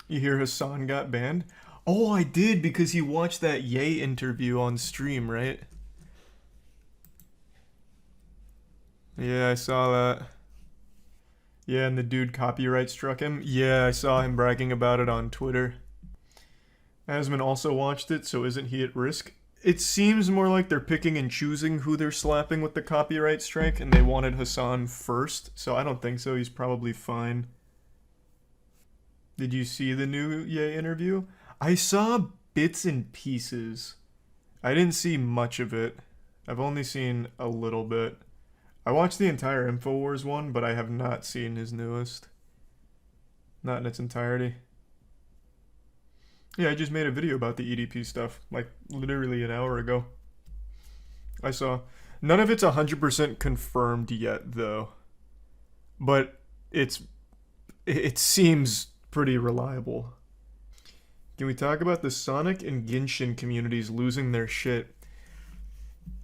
You hear Hassan got banned? Oh, I did because he watched that Ye interview on stream, right? Yeah, I saw that. Yeah, and the dude copyright struck him. Yeah, I saw him bragging about it on Twitter. Asman also watched it, so isn't he at risk? It seems more like they're picking and choosing who they're slapping with the copyright strike, and they wanted Hassan first, so I don't think so. He's probably fine. Did you see the new Ye interview? I saw bits and pieces. I didn't see much of it. I've only seen a little bit. I watched the entire InfoWars one, but I have not seen his newest. Not in its entirety. Yeah, I just made a video about the EDP stuff, like literally an hour ago. I saw. None of it's 100% confirmed yet, though. But it seems pretty reliable. Can we talk about the Sonic and Genshin communities losing their shit?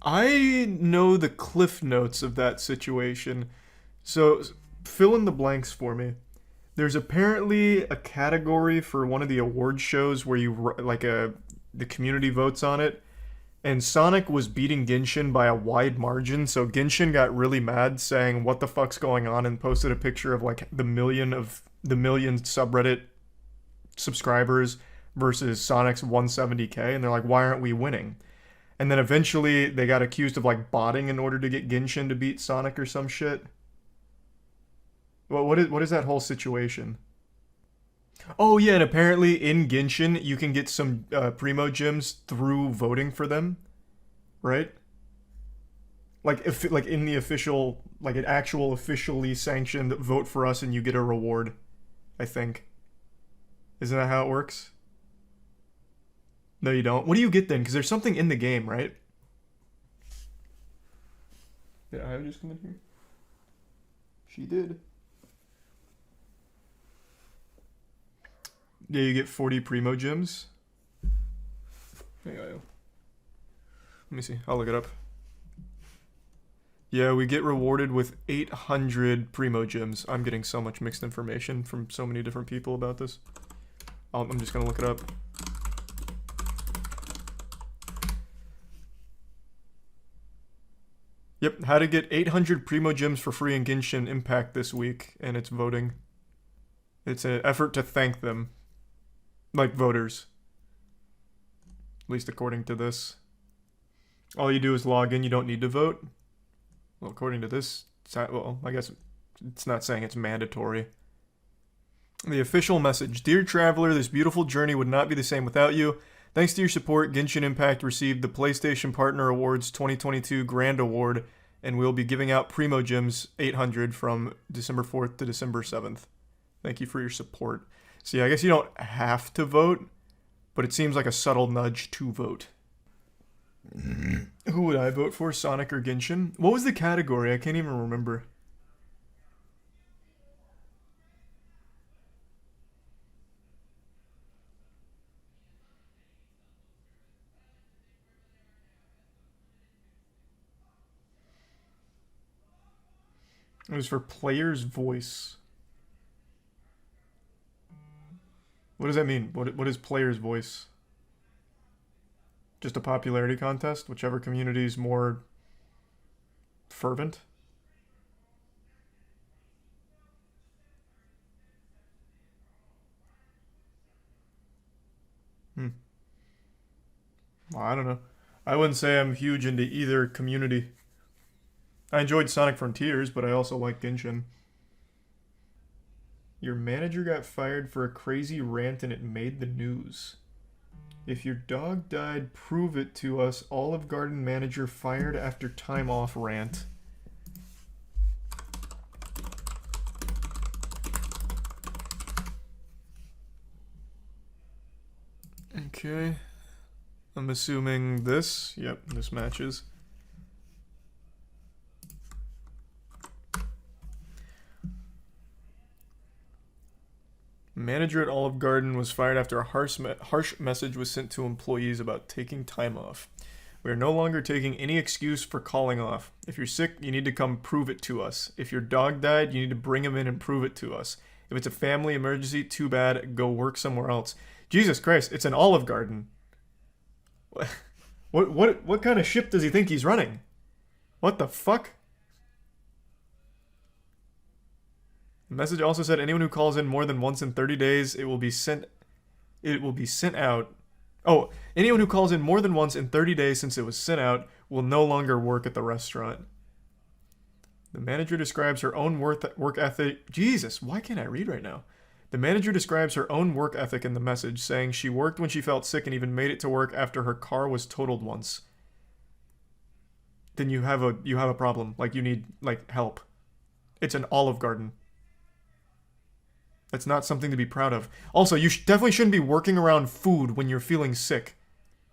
I know the cliff notes of that situation, so fill in the blanks for me. There's apparently a category for one of the award shows where the community votes on it, and Sonic was beating Genshin by a wide margin, so Genshin got really mad, saying what the fuck's going on, and posted a picture of like the million subreddit subscribers versus Sonic's 170k, and they're like, why aren't we winning? And then eventually they got accused of like botting in order to get Genshin to beat Sonic or some shit. What is that whole situation? Oh yeah, and apparently in Genshin you can get some primo gems through voting for them, right? Like in the official, like an actual officially sanctioned vote for us and you get a reward, I think. Isn't that how it works? No, you don't. What do you get then? Because there's something in the game, right? Did I just come in here? She did. Yeah, you get 40 primo gems. Hey, Let me see. I'll look it up. Yeah, we get rewarded with 800 primo gems. I'm getting so much mixed information from so many different people about this. I'm just gonna look it up. Yep, how to get 800 primo gems for free in Genshin Impact this week, and it's voting. It's an effort to thank them. Like voters. At least according to this. All you do is log in, you don't need to vote. Well, according to this, well, I guess it's not saying it's mandatory. The official message. Dear traveler, this beautiful journey would not be the same without you. Thanks to your support, Genshin Impact received the PlayStation Partner Awards 2022 Grand Award, and we'll be giving out Primo Gems 800 from December 4th to December 7th. Thank you for your support. So yeah, I guess you don't have to vote, but it seems like a subtle nudge to vote. Who would I vote for, Sonic or Genshin? What was the category? I can't even remember. It was for player's voice. What does that mean? What is player's voice? Just a popularity contest? Whichever community is more fervent? Hmm. Well, I don't know. I wouldn't say I'm huge into either community. I enjoyed Sonic Frontiers, but I also like Genshin. Your manager got fired for a crazy rant and it made the news. If your dog died, prove it to us. Olive Garden manager fired after time off rant. Okay. I'm assuming this. Yep, this matches. Manager at Olive Garden was fired after a harsh message was sent to employees about taking time off. We are no longer taking any excuse for calling off. If you're sick, you need to come prove it to us. If your dog died, you need to bring him in and prove it to us. If If it's a family emergency, too bad. Go work somewhere else. Jesus Christ, it's an Olive Garden. What kind of ship does he think he's running? What the fuck? The message also said anyone who calls in more than once in 30 days, it will be sent out. Oh, anyone who calls in more than once in 30 days since it was sent out will no longer work at the restaurant. The manager describes her own work ethic. Jesus, why can't I read right now? The manager describes her own work ethic in the message, saying she worked when she felt sick and even made it to work after her car was totaled once. Then you have a problem. Like, you need, like, help. It's an Olive Garden. That's not something to be proud of. Also, you definitely shouldn't be working around food when you're feeling sick.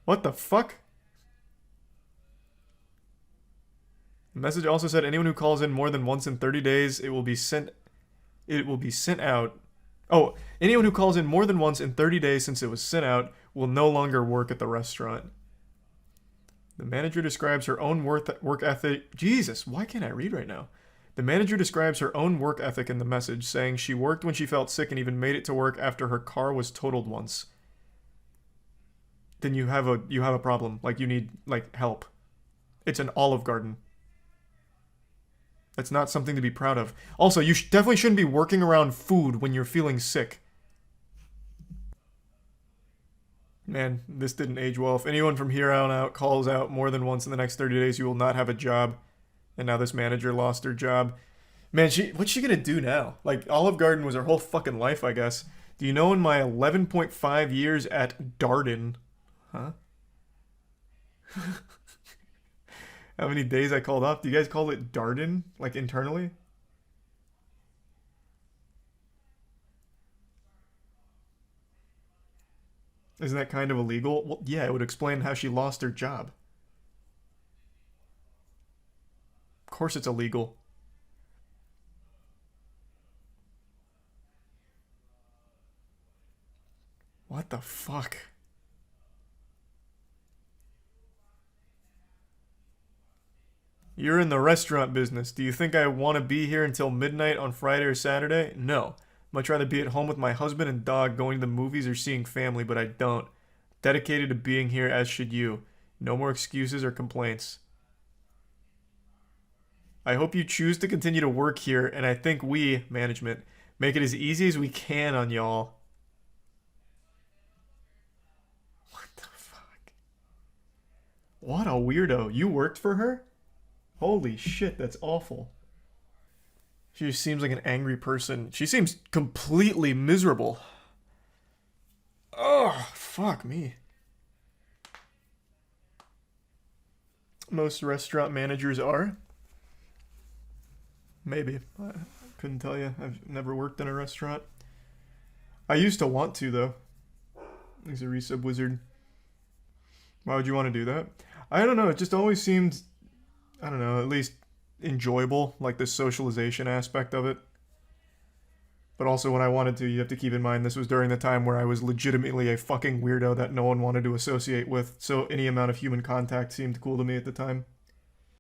What the fuck? The message also said anyone who calls in more than once in 30 days, it will be sent out. Oh, anyone who calls in more than once in 30 days since it was sent out will no longer work at the restaurant. The manager describes her own work ethic. Jesus, why can't I read right now? The manager describes her own work ethic in the message, saying she worked when she felt sick and even made it to work after her car was totaled once. Then you have a problem. Like, you need, like, help. It's an Olive Garden. That's not something to be proud of. Also, you definitely shouldn't be working around food when you're feeling sick. Man, this didn't age well. If anyone from here on out calls out more than once in the next 30 days, you will not have a job. And now this manager lost her job. Man, what's she gonna do now? Like, Olive Garden was her whole fucking life, I guess. Do you know in my 11.5 years at Darden... Huh? How many days I called off? Do you guys call it Darden? Like, internally? Isn't that kind of illegal? Well, yeah, it would explain how she lost her job. Of course it's illegal. What the fuck? You're in the restaurant business. Do you think I want to be here until midnight on Friday or Saturday? No. Much rather be at home with my husband and dog going to the movies or seeing family, but I don't. Dedicated to being here, as should you. No more excuses or complaints. I hope you choose to continue to work here, and I think we, management, make it as easy as we can on y'all. What the fuck? What a weirdo. You worked for her? Holy shit, that's awful. She just seems like an angry person. She seems completely miserable. Oh, fuck me. Most restaurant managers are. Maybe. I couldn't tell you. I've never worked in a restaurant. I used to want to, though. He's a resub wizard. Why would you want to do that? I don't know. It just always seemed, I don't know, at least enjoyable, like the socialization aspect of it. But also when I wanted to, you have to keep in mind this was during the time where I was legitimately a fucking weirdo that no one wanted to associate with, so any amount of human contact seemed cool to me at the time.